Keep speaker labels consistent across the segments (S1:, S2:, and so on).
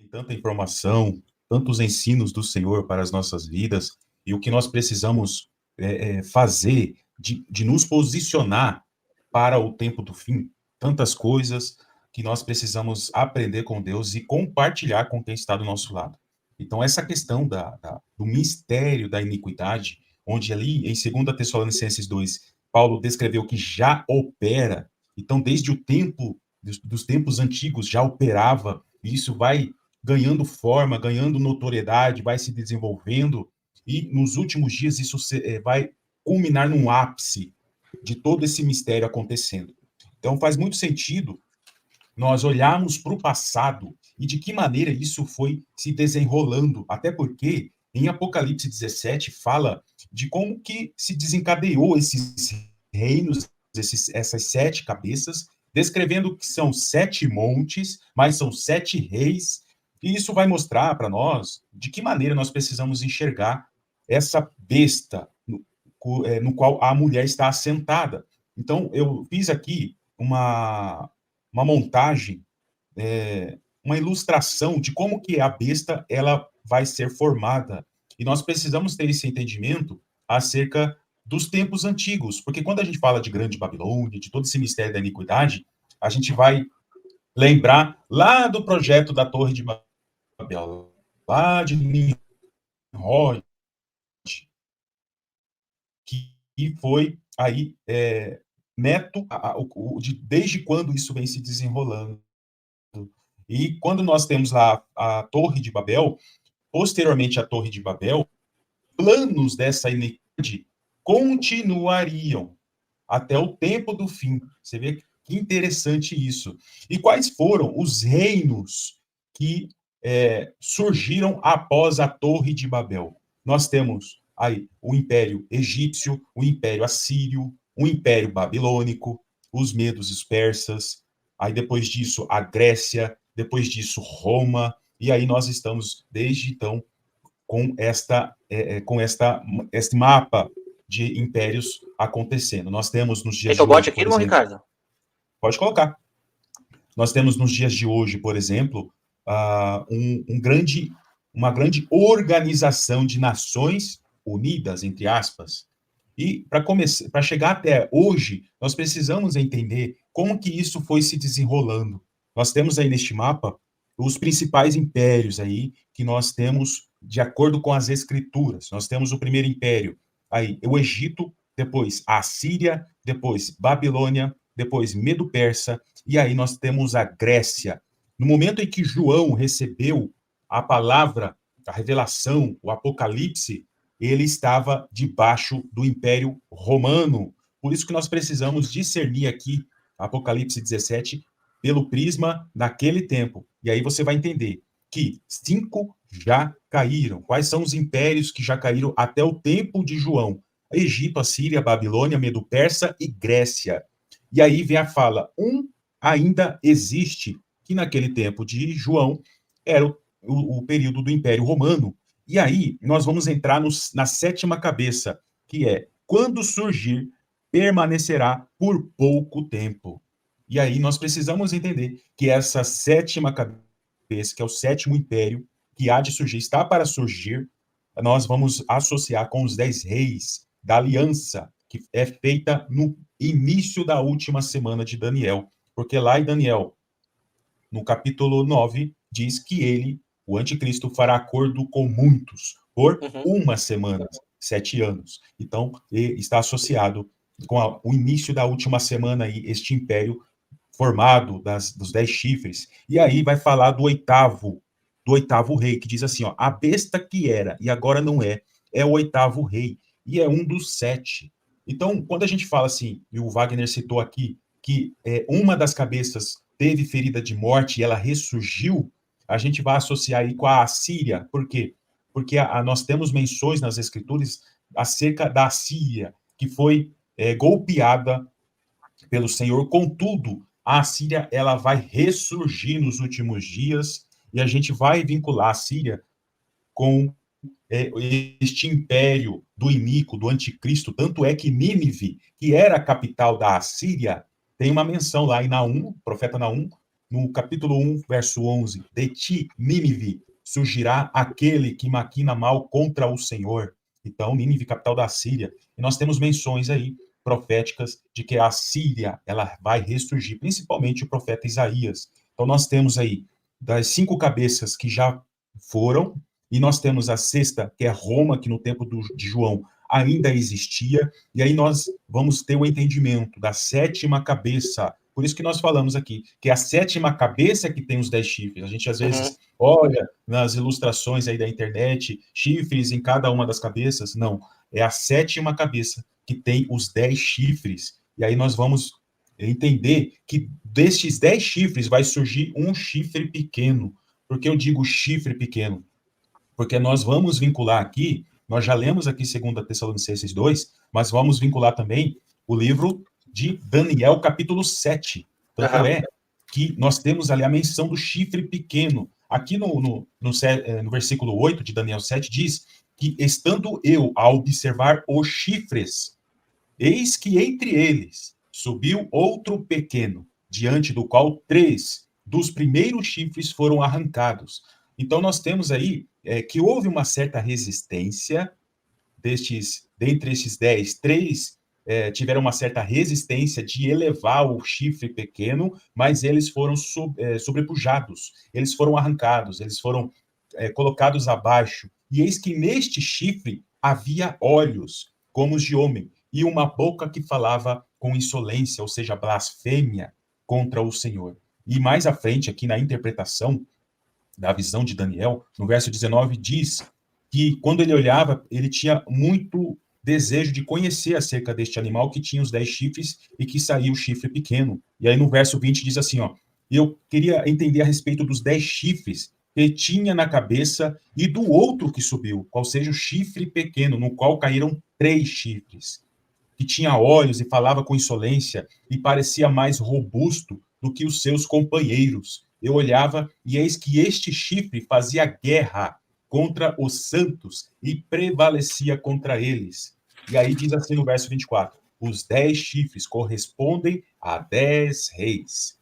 S1: tanta informação, tantos ensinos do Senhor para as nossas vidas, e o que nós precisamos fazer de nos posicionar para o tempo do fim, tantas coisas que nós precisamos aprender com Deus e compartilhar com quem está do nosso lado. Então, essa questão do mistério da iniquidade, onde ali em 2 Tessalonicenses 2, Paulo descreveu que já opera, então desde o tempo, dos tempos antigos já operava, e isso vai ganhando forma, ganhando notoriedade, vai se desenvolvendo, e nos últimos dias isso vai culminar num ápice de todo esse mistério acontecendo. Então faz muito sentido nós olharmos para o passado e de que maneira isso foi se desenrolando, até porque em Apocalipse 17 fala de como que se desencadeou esses reinos, essas 7 cabeças, descrevendo que são 7 montes, mas são 7 reis, e isso vai mostrar para nós de que maneira nós precisamos enxergar essa besta no qual a mulher está assentada. Então, eu fiz aqui uma montagem, uma ilustração de como que a besta ela vai ser formada. E nós precisamos ter esse entendimento acerca dos tempos antigos, porque quando a gente fala de Grande Babilônia, de todo esse mistério da iniquidade, a gente vai lembrar lá do projeto da Torre de Babel, lá de Nimrod, que foi aí neto, desde quando isso vem se desenrolando. E quando nós temos lá a Torre de Babel, posteriormente à Torre de Babel, planos dessa iniquidade continuariam até o tempo do fim. Você vê que interessante isso. E quais foram os reinos que surgiram após a Torre de Babel? Nós temos aí o Império Egípcio, o Império Assírio, o Império Babilônico, os Medos e os Persas, aí depois disso a Grécia, depois disso Roma, e aí nós estamos desde então com este mapa de impérios acontecendo. Nós temos nos dias
S2: Quer que eu
S1: de hoje,
S2: bote aqui,
S1: por
S2: irmão
S1: exemplo,
S2: Ricardo?
S1: pode colocar. Nós temos nos dias de hoje, por exemplo, uma grande organização de nações unidas, entre aspas. E para chegar até hoje, nós precisamos entender como que isso foi se desenrolando. Nós temos aí neste mapa os principais impérios aí que nós temos de acordo com as escrituras. Nós temos o primeiro império, aí o Egito, depois a Síria, depois Babilônia, depois Medo-Persa, e aí nós temos a Grécia. No momento em que João recebeu a palavra, a revelação, o Apocalipse, ele estava debaixo do Império Romano. Por isso que nós precisamos discernir aqui Apocalipse 17 pelo prisma daquele tempo. E aí você vai entender que 5 já caíram. Quais são os impérios que já caíram até o tempo de João? Egito, Assíria, Babilônia, Medo-Persa e Grécia. E aí vem a fala, ainda existe, que naquele tempo de João era o período do Império Romano. E aí nós vamos entrar na 7ª cabeça, que é, quando surgir, permanecerá por pouco tempo. E aí nós precisamos entender que essa 7ª cabeça, que é o 7º império, que há de surgir, está para surgir, nós vamos associar com os 10 reis da aliança, que é feita no início da última semana de Daniel. Porque lá em Daniel, no capítulo 9, diz que ele, o anticristo, fará acordo com muitos por uma semana, 7 anos. Então, está associado com o início da última semana aí, este império formado dos 10 chifres. E aí vai falar do oitavo rei, que diz assim, ó, a besta que era e agora não é o 8º rei, e é um dos 7. Então, quando a gente fala assim, e o Wagner citou aqui, que uma das cabeças teve ferida de morte e ela ressurgiu, a gente vai associar aí com a Assíria. Por quê? Porque nós temos menções nas escrituras acerca da Assíria, que foi golpeada pelo Senhor. Contudo, a Assíria ela vai ressurgir nos últimos dias, e a gente vai vincular a Síria com este império do iníquo, do anticristo. Tanto é que Nínive, que era a capital da Assíria, tem uma menção lá em Naum, profeta Naum, no capítulo 1, verso 11, de ti, Nínive, surgirá aquele que maquina mal contra o Senhor. Então, Nínive, capital da Síria. E nós temos menções aí proféticas de que a Síria ela vai ressurgir, principalmente o profeta Isaías. Então, nós temos aí das 5 cabeças que já foram, e nós temos a sexta, que é Roma, que no tempo de João ainda existia, e aí nós vamos ter o entendimento da sétima cabeça. Por isso que nós falamos aqui, que é a sétima cabeça que tem os 10 chifres. A gente às vezes olha nas ilustrações aí da internet, chifres em cada uma das cabeças. Não, é a sétima cabeça que tem os 10 chifres. E aí nós vamos entender que destes 10 chifres vai surgir um chifre pequeno. Por que eu digo chifre pequeno? Porque nós vamos vincular aqui, nós já lemos aqui 2 Tessalonicenses 2, mas vamos vincular também o livro de Daniel, capítulo 7. Tanto é que nós temos ali a menção do chifre pequeno. Aqui no versículo 8 de Daniel 7 diz que, estando eu a observar os chifres, eis que entre eles subiu outro pequeno, diante do qual 3 dos primeiros chifres foram arrancados. Então, nós temos aí que houve uma certa resistência dentre esses 10, 3 tiveram uma certa resistência de elevar o chifre pequeno, mas eles foram sobrepujados, eles foram arrancados, eles foram colocados abaixo. E eis que neste chifre havia olhos, como os de homem, e uma boca que falava com insolência, ou seja, blasfêmia contra o Senhor. E mais à frente, aqui na interpretação da visão de Daniel, no verso 19, diz que quando ele olhava, ele tinha muito desejo de conhecer acerca deste animal que tinha os 10 chifres e que saía o chifre pequeno. E aí no verso 20 diz assim, ó, eu queria entender a respeito dos 10 chifres que tinha na cabeça e do outro que subiu, qual seja o chifre pequeno, no qual caíram 3 chifres, que tinha olhos e falava com insolência e parecia mais robusto do que os seus companheiros. Eu olhava e eis que este chifre fazia guerra contra os santos e prevalecia contra eles. E aí diz assim no verso 24, os 10 chifres correspondem a 10 reis,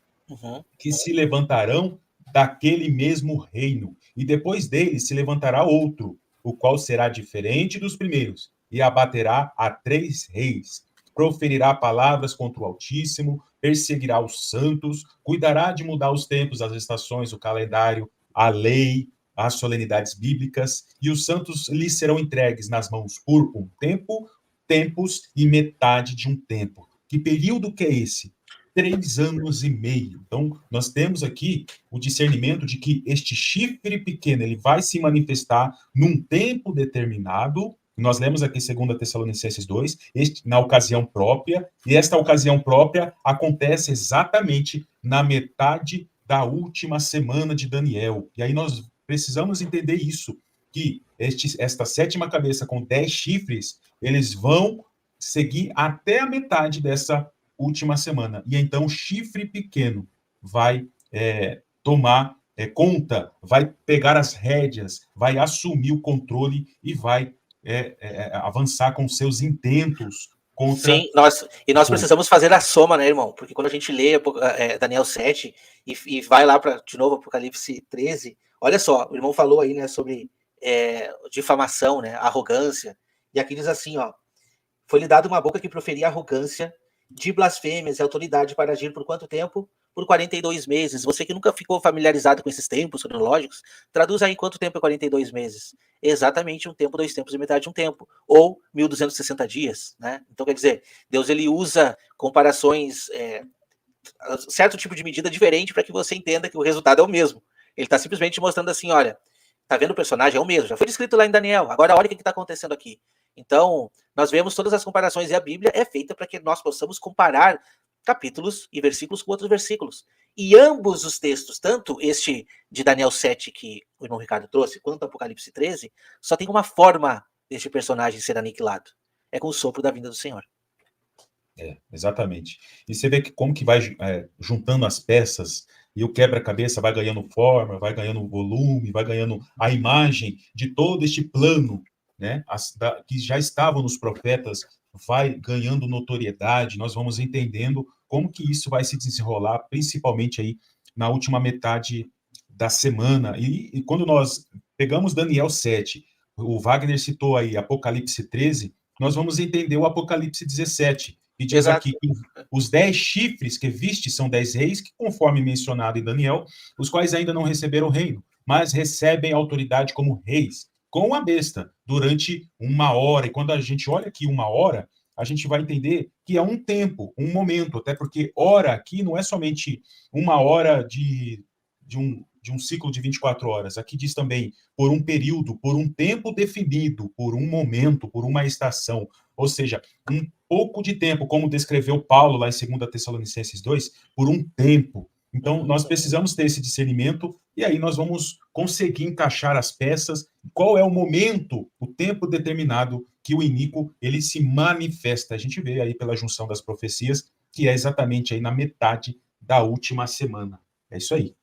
S1: que se levantarão daquele mesmo reino, e depois dele se levantará outro, o qual será diferente dos primeiros, e abaterá a 3 reis, proferirá palavras contra o Altíssimo, perseguirá os santos, cuidará de mudar os tempos, as estações, o calendário, a lei, as solenidades bíblicas, e os santos lhes serão entregues nas mãos por um tempo, tempos e metade de um tempo. Que período que é esse? 3 anos e meio. Então, nós temos aqui o discernimento de que este chifre pequeno, ele vai se manifestar num tempo determinado. Nós lemos aqui 2 Tessalonicenses 2, na ocasião própria, e esta ocasião própria acontece exatamente na metade da última semana de Daniel. E aí nós precisamos entender isso, que esta sétima cabeça com 10 chifres, eles vão seguir até a metade dessa última semana. E então o chifre pequeno vai tomar conta, vai pegar as rédeas, vai assumir o controle e vai avançar com seus intentos contra...
S2: Sim, nós precisamos fazer a soma, né, irmão? Porque quando a gente lê Daniel 7 e vai lá para, de novo, Apocalipse 13, olha só, o irmão falou aí, né, sobre difamação, né, arrogância, e aqui diz assim, ó, foi-lhe dado uma boca que proferia arrogância, de blasfêmias e autoridade para agir por quanto tempo? Por 42 meses. Você que nunca ficou familiarizado com esses tempos cronológicos, traduz aí quanto tempo é 42 meses. Exatamente um tempo, 2 tempos e metade de um tempo. Ou 1.260 dias. Né? Então, quer dizer, Deus ele usa comparações, certo tipo de medida diferente para que você entenda que o resultado é o mesmo. Ele está simplesmente mostrando assim, olha, tá vendo o personagem? É o mesmo. Já foi descrito lá em Daniel. Agora olha o que está acontecendo aqui. Então, nós vemos todas as comparações e a Bíblia é feita para que nós possamos comparar capítulos e versículos com outros versículos. E ambos os textos, tanto este de Daniel 7 que o irmão Ricardo trouxe, quanto Apocalipse 13, só tem uma forma deste personagem ser aniquilado. É com o sopro da vinda do Senhor.
S1: Exatamente. E você vê que como que vai juntando as peças e o quebra-cabeça vai ganhando forma, vai ganhando volume, vai ganhando a imagem de todo este plano, né, que já estavam nos profetas vai ganhando notoriedade, nós vamos entendendo como que isso vai se desenrolar, principalmente aí na última metade da semana. E quando nós pegamos Daniel 7, o Wagner citou aí Apocalipse 13, nós vamos entender o Apocalipse 17, que diz
S2: Exato.
S1: aqui que os 10 chifres que viste são 10 reis, que conforme mencionado em Daniel, os quais ainda não receberam o reino, mas recebem autoridade como reis, com a besta, durante 1 hora. E quando a gente olha aqui 1 hora, a gente vai entender que é um tempo, um momento, até porque hora aqui não é somente 1 hora de um ciclo de 24 horas. Aqui diz também por um período, por um tempo definido, por um momento, por uma estação. Ou seja, um pouco de tempo, como descreveu Paulo lá em 2 Tessalonicenses 2, por um tempo. Então, nós precisamos ter esse discernimento e aí nós vamos conseguir encaixar as peças. Qual é o momento, o tempo determinado que o iníquo ele se manifesta? A gente vê aí pela junção das profecias que é exatamente aí na metade da última semana. É isso aí.